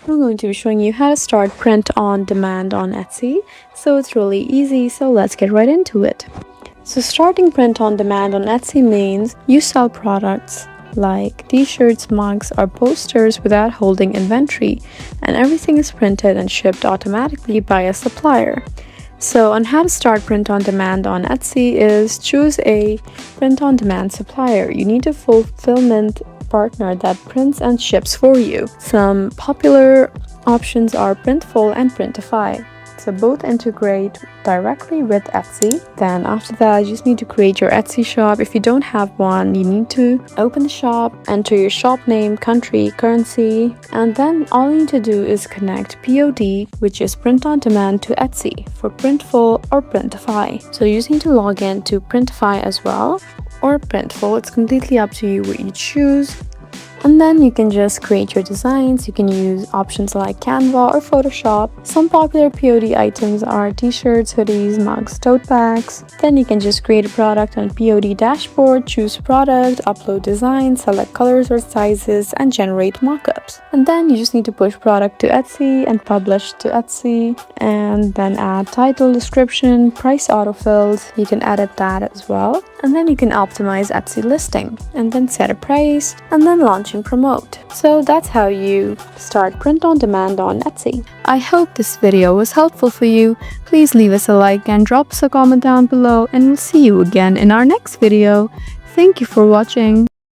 I'm going to be showing you how to start print on demand on Etsy. So it's really easy, so let's get right into it. So starting print on demand on Etsy means you sell products like t-shirts, mugs, or posters without holding inventory, and everything is printed and shipped automatically by a supplier. So on how to start print on demand on Etsy is choose a print on demand supplier. You need a fulfillment partner that prints and ships for you. Some popular options are Printful and Printify. So both integrate directly with Etsy. Then after that, you just need to create your Etsy shop. If you don't have one, you need to open the shop, enter your shop name, country, currency, and then all you need to do is connect POD, which is print on demand, to Etsy for Printful or Printify. So you just need to log in to Printify as well or Printful. It's completely up to you what you choose. And then you can just create your designs. You can use options like Canva or Photoshop. Some popular POD items are t-shirts, hoodies, mugs, tote bags. Then you can just create a product on POD dashboard, choose product, upload designs, select colors or sizes, and generate mockups. And then you just need to push product to Etsy and publish to Etsy, and then add title, description, price autofills. You can edit that as well. And then you can optimize Etsy listing and then set a price and then launch and promote. So that's how you start print on demand on Etsy. I hope this video was helpful for you. Please leave us a like and drop us a comment down below, and we'll see you again in our next video. Thank you for watching.